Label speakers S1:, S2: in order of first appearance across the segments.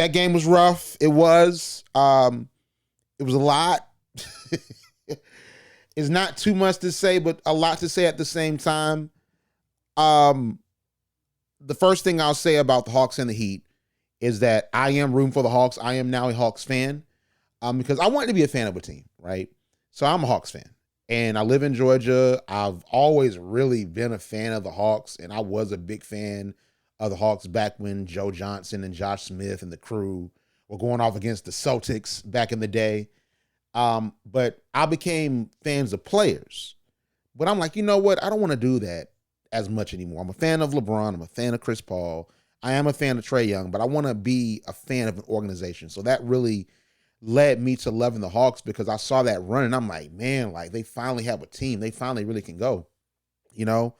S1: that game was rough. It was. It was a lot. It's not too much to say, but a lot to say at the same time. The first thing I'll say about the Hawks and the Heat is that I am rooting for the Hawks. I am now a Hawks fan because I wanted to be a fan of a team, right? So I'm a Hawks fan, and I live in Georgia. I've always really been a fan of the Hawks, and I was a big fan of the Hawks back when Joe Johnson and Josh Smith and the crew were going off against the Celtics back in the day. But I became fans of players. But I'm like, you know what? I don't want to do that as much anymore. I'm a fan of LeBron. I'm a fan of Chris Paul. I am a fan of Trae Young, but I want to be a fan of an organization. So that really led me to loving the Hawks because I saw that run and I'm like, man, like they finally have a team. They finally really can go, you know?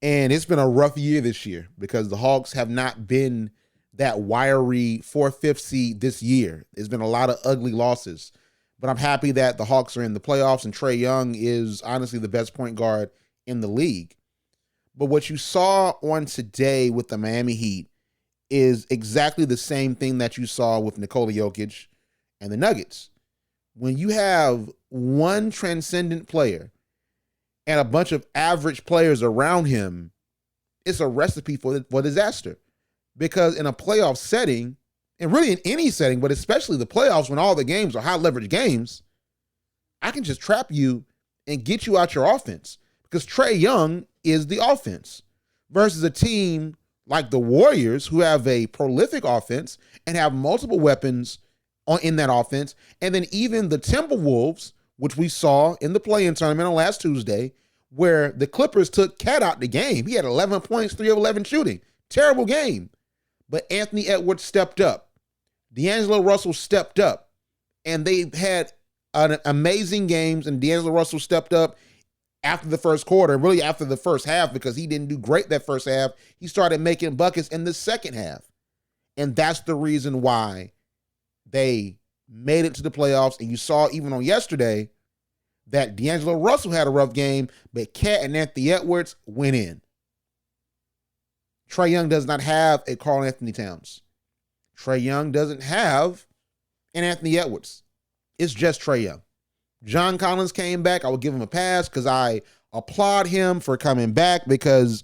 S1: And it's been a rough year this year because the Hawks have not been that wiry 4th, 5th seed this year. There's been a lot of ugly losses. But I'm happy that the Hawks are in the playoffs and Trae Young is honestly the best point guard in the league. But what you saw on today with the Miami Heat is exactly the same thing that you saw with Nikola Jokic and the Nuggets. When you have one transcendent player and a bunch of average players around him, it's a recipe for disaster. Because in a playoff setting, and really in any setting, but especially the playoffs when all the games are high leverage games, I can just trap you and get you out your offense because Trae Young is the offense versus a team like the Warriors who have a prolific offense and have multiple weapons in that offense. And then even the Timberwolves, which we saw in the play-in tournament on last Tuesday, where the Clippers took Cat out the game. He had 11 points, 3 of 11 shooting. Terrible game. But Anthony Edwards stepped up. D'Angelo Russell stepped up, and they had an amazing games, and D'Angelo Russell stepped up after the first quarter, really after the first half because he didn't do great that first half. He started making buckets in the second half, and that's the reason why they made it to the playoffs, and you saw even on yesterday that D'Angelo Russell had a rough game, but Cat and Anthony Edwards went in. Trae Young does not have a Karl Anthony Towns. Trae Young doesn't have an Anthony Edwards. It's just Trae Young. John Collins came back. I would give him a pass because I applaud him for coming back because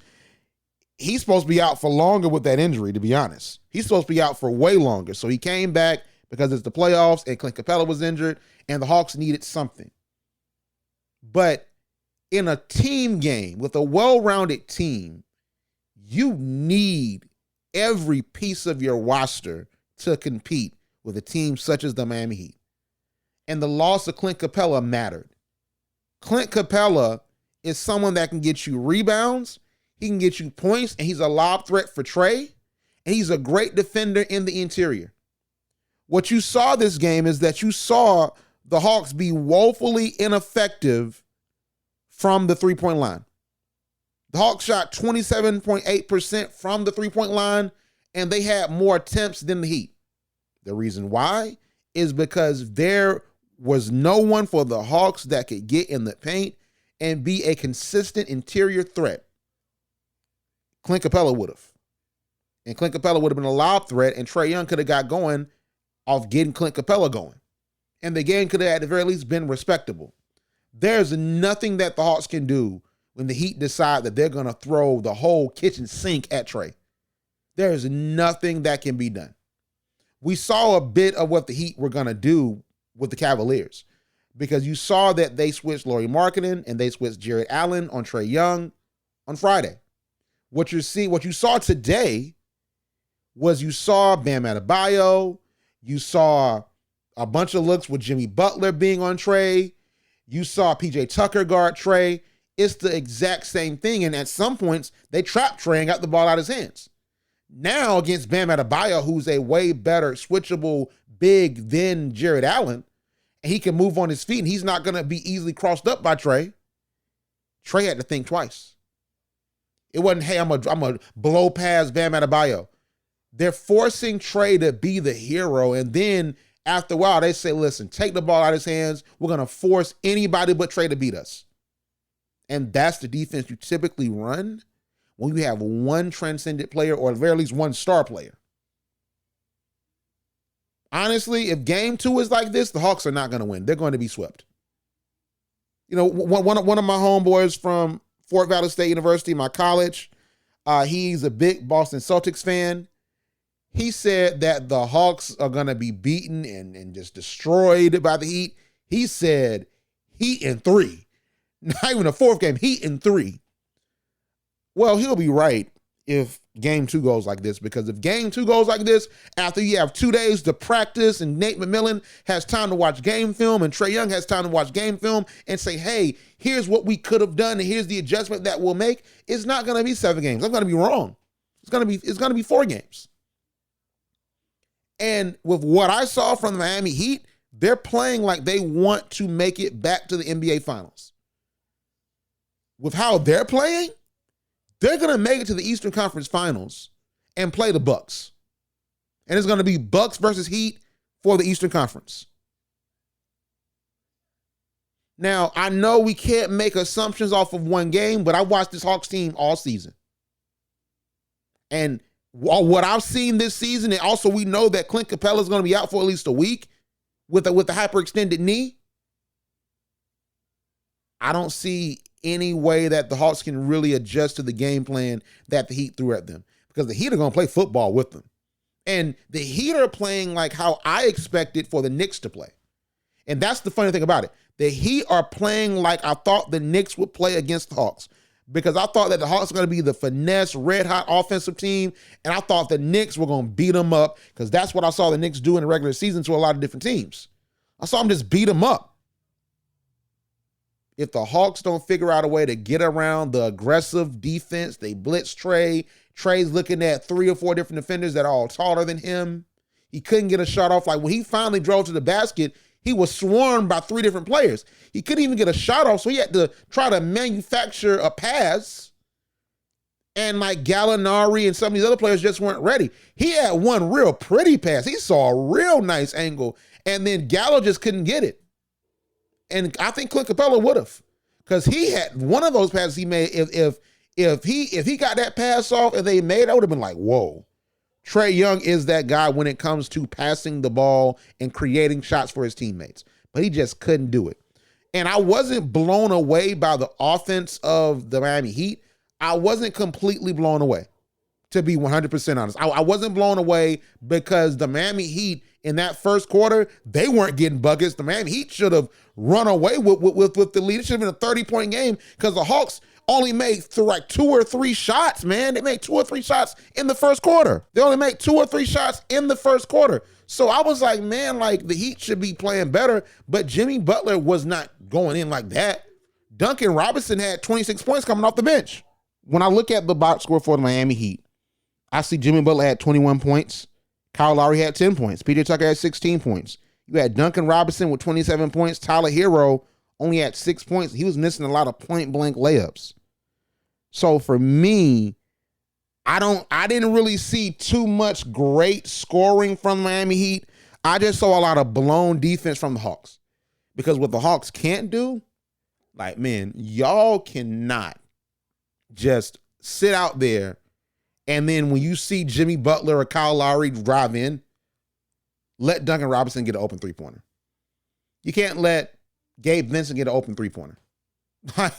S1: he's supposed to be out for longer with that injury, to be honest. He's supposed to be out for way longer. So he came back because it's the playoffs and Clint Capella was injured and the Hawks needed something. But in a team game with a well-rounded team, you need every piece of your roster to compete with a team such as the Miami Heat. And the loss of Clint Capella mattered. Clint Capella is someone that can get you rebounds, he can get you points, and he's a lob threat for Trae, and he's a great defender in the interior. What you saw this game is that you saw the Hawks be woefully ineffective from the three-point line. The Hawks shot 27.8% from the three-point line, and they had more attempts than the Heat. The reason why is because there was no one for the Hawks that could get in the paint and be a consistent interior threat. Clint Capella would have. And Clint Capella would have been a lob threat, and Trae Young could have got going off getting Clint Capella going. And the game could have at the very least been respectable. There's nothing that the Hawks can do when the Heat decide that they're going to throw the whole kitchen sink at Trae. There is nothing that can be done. We saw a bit of what the Heat were going to do with the Cavaliers because you saw that they switched Lauri Markkanen and they switched Jared Allen on Trae Young on Friday. What you saw today was you saw Bam Adebayo, you saw a bunch of looks with Jimmy Butler being on Trae, you saw PJ Tucker guard Trae. It's the exact same thing. And at some points, they trapped Trae and got the ball out of his hands. Now against Bam Adebayo, who's a way better switchable big than Jared Allen, and he can move on his feet, and he's not going to be easily crossed up by Trae. Trae had to think twice. It wasn't, hey, I'm a blow past Bam Adebayo. They're forcing Trae to be the hero, and then after a while, they say, listen, take the ball out of his hands. We're going to force anybody but Trae to beat us. And that's the defense you typically run when you have one transcendent player or at the very least one star player. Honestly, if game 2 is like this, the Hawks are not going to win. They're going to be swept. You know, one of my homeboys from Fort Valley State University, my college, he's a big Boston Celtics fan. He said that the Hawks are going to be beaten and just destroyed by the Heat. He said Heat in 3. Not even a fourth game, Heat in 3. Well, he'll be right if game 2 goes like this, because if game 2 goes like this, after you have 2 days to practice and Nate McMillan has time to watch game film and Trae Young has time to watch game film and say, hey, here's what we could have done and here's the adjustment that we'll make, it's not going to be 7 games. I'm going to be wrong. It's going to be 4 games. And with what I saw from the Miami Heat, they're playing like they want to make it back to the NBA Finals. With how they're playing, they're going to make it to the Eastern Conference Finals and play the Bucks. And it's going to be Bucks versus Heat for the Eastern Conference. Now, I know we can't make assumptions off of one game, but I watched this Hawks team all season. And what I've seen this season, and also we know that Clint Capella is going to be out for at least a week with the hyperextended knee. I don't see any way that the Hawks can really adjust to the game plan that the Heat threw at them, because the Heat are going to play football with them. And the Heat are playing like how I expected for the Knicks to play. And that's the funny thing about it. The Heat are playing like I thought the Knicks would play against the Hawks, because I thought that the Hawks were going to be the finesse, red-hot offensive team, and I thought the Knicks were going to beat them up, because that's what I saw the Knicks do in the regular season to a lot of different teams. I saw them just beat them up. If the Hawks don't figure out a way to get around the aggressive defense, they blitz Trae. Trae's looking at 3 or 4 different defenders that are all taller than him. He couldn't get a shot off. Like when he finally drove to the basket, he was swarmed by 3 different players. He couldn't even get a shot off, so he had to try to manufacture a pass. And like Gallinari and some of these other players just weren't ready. He had one real pretty pass. He saw a real nice angle, and then Gallo just couldn't get it. And I think Clint Capella would have, because he had one of those passes he made. If he got that pass off and they made it, I would have been like, whoa. Trae Young is that guy when it comes to passing the ball and creating shots for his teammates. But he just couldn't do it. And I wasn't blown away by the offense of the Miami Heat. I wasn't completely blown away, to be 100% honest. I wasn't blown away because the Miami Heat in that first quarter, they weren't getting buckets. The Miami Heat should have run away with the lead. It should have been a 30-point game, because the Hawks only made like 2 or 3 shots, man. They made 2 or 3 shots in the first quarter. They only made 2 or 3 shots in the first quarter. So I was like, man, like the Heat should be playing better, but Jimmy Butler was not going in like that. Duncan Robinson had 26 points coming off the bench. When I look at the box score for the Miami Heat, I see Jimmy Butler had 21 points. Kyle Lowry had 10 points. PJ Tucker had 16 points. You had Duncan Robinson with 27 points. Tyler Hero only had 6 points. He was missing a lot of point-blank layups. So for me, I didn't really see too much great scoring from Miami Heat. I just saw a lot of blown defense from the Hawks. Because what the Hawks can't do, like, man, y'all cannot just sit out there and then when you see Jimmy Butler or Kyle Lowry drive in, let Duncan Robinson get an open 3-pointer. You can't let Gabe Vincent get an open 3-pointer.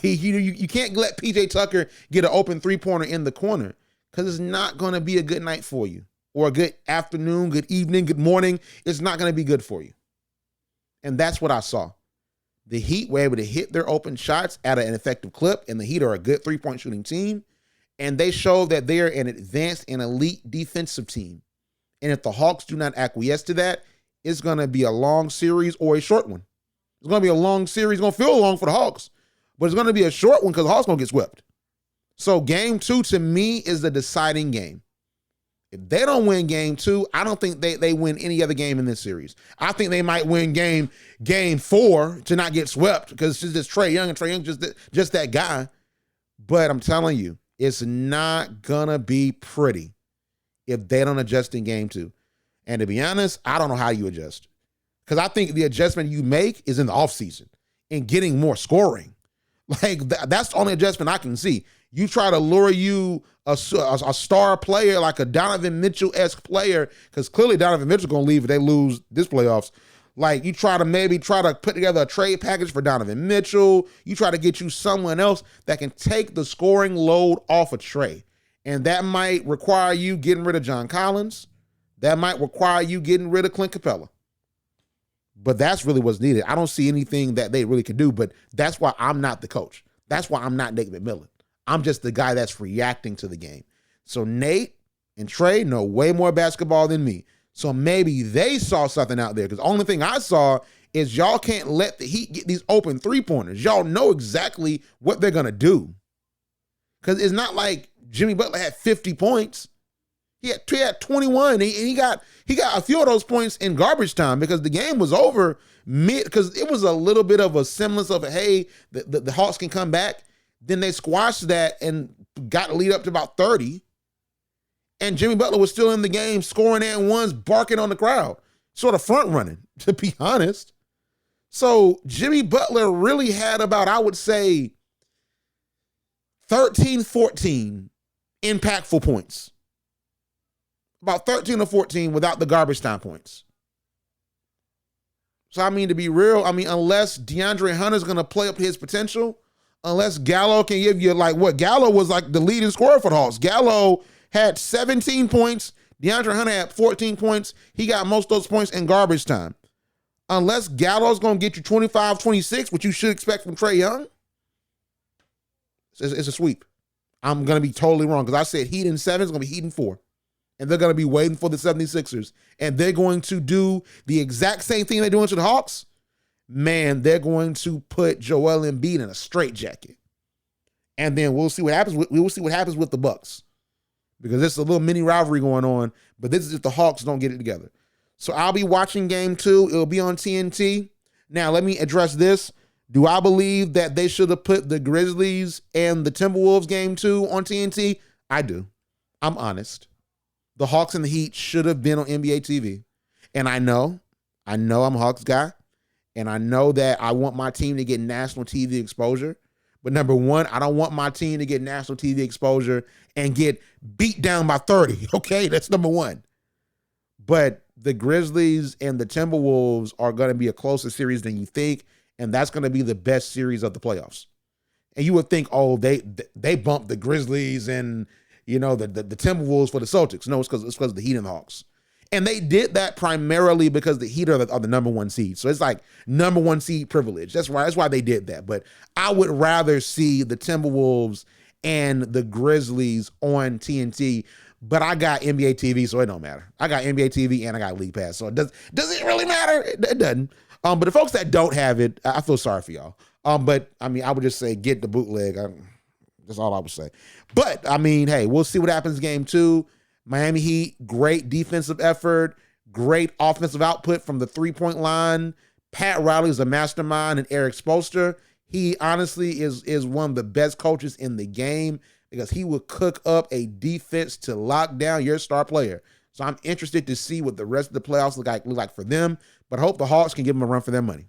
S1: You can't let PJ Tucker get an open 3-pointer in the corner, because it's not going to be a good night for you, or a good afternoon, good evening, good morning. It's not going to be good for you. And that's what I saw. The Heat were able to hit their open shots at an effective clip, and the Heat are a good 3-point shooting team. And they showed that they're an advanced and elite defensive team. And if the Hawks do not acquiesce to that, it's going to be a long series or a short one. It's going to be a long series. It's going to feel long for the Hawks, but it's going to be a short one because the Hawks going to get swept. So game 2 to me is the deciding game. If they don't win game 2, I don't think they win any other game in this series. I think they might win game 4 to not get swept, because it's just Trae Young, and Trae Young just that guy. But I'm telling you, it's not going to be pretty if they don't adjust in game 2. And to be honest, I don't know how you adjust, because I think the adjustment you make is in the offseason and getting more scoring. Like, that's the only adjustment I can see. You try to lure you a star player like a Donovan Mitchell-esque player, because clearly Donovan Mitchell's going to leave if they lose this playoffs. Like, you try to put together a trade package for Donovan Mitchell. You try to get you someone else that can take the scoring load off of Trae. And that might require you getting rid of John Collins. That might require you getting rid of Clint Capella. But that's really what's needed. I don't see anything that they really could do, but that's why I'm not the coach. That's why I'm not Nate McMillan. I'm just the guy that's reacting to the game. So Nate and Trae know way more basketball than me. So maybe they saw something out there, because the only thing I saw is y'all can't let the Heat get these open three-pointers. Y'all know exactly what they're going to do. Because it's not like Jimmy Butler had 50 points. He had 21, and he got a few of those points in garbage time, because the game was over because it was a little bit of a semblance of the Hawks can come back. Then they squashed that and got the lead up to about 30. And Jimmy Butler was still in the game, scoring and ones, barking on the crowd, sort of front running, to be honest. So Jimmy Butler really had about, I would say, 13, 14 impactful points. About 13 or 14 without the garbage time points. So, I mean, to be real, unless DeAndre Hunter's going to play up to his potential, unless Gallo can give you, Gallo was like the leading scorer for the Hawks. Gallo had 17 points. DeAndre Hunter had 14 points. He got most of those points in garbage time. Unless Gallo's going to get you 25, 26, which you should expect from Trae Young, it's a sweep. I'm going to be totally wrong, because I said Heat in 7 is going to be Heat in 4. And they're going to be waiting for the 76ers. And they're going to do the exact same thing they're doing to the Hawks. Man, they're going to put Joel Embiid in a straitjacket. And then we'll see what happens. We'll see what happens with the Bucks. Because there's a little mini rivalry going on. But this is if the Hawks don't get it together. So I'll be watching game 2. It'll be on TNT. Now, let me address this. Do I believe that they should have put the Grizzlies and the Timberwolves game 2 on TNT? I do. I'm honest. The Hawks and the Heat should have been on NBA TV. And I know I'm a Hawks guy. And I know that I want my team to get national TV exposure. But number one, I don't want my team to get national TV exposure and get beat down by 30. Okay, that's number one. But the Grizzlies and the Timberwolves are going to be a closer series than you think. And that's going to be the best series of the playoffs. And you would think, oh, they bumped the Grizzlies and the Timberwolves for the Celtics. No, it's because of the Heat and the Hawks. And they did that primarily because the Heat are the number one seed. So it's like number one seed privilege. That's why they did that. But I would rather see the Timberwolves and the Grizzlies on TNT. But I got NBA TV, so it don't matter. I got NBA TV and I got League Pass. So does it really matter? It doesn't. But the folks that don't have it, I feel sorry for y'all. But I would just say get the bootleg. That's all I would say. But, hey, we'll see what happens in game 2. Miami Heat, great defensive effort, great offensive output from the three-point line. Pat Riley is a mastermind, and Eric Spoelstra, he honestly is one of the best coaches in the game, because he will cook up a defense to lock down your star player. So I'm interested to see what the rest of the playoffs look like for them, but I hope the Hawks can give them a run for their money.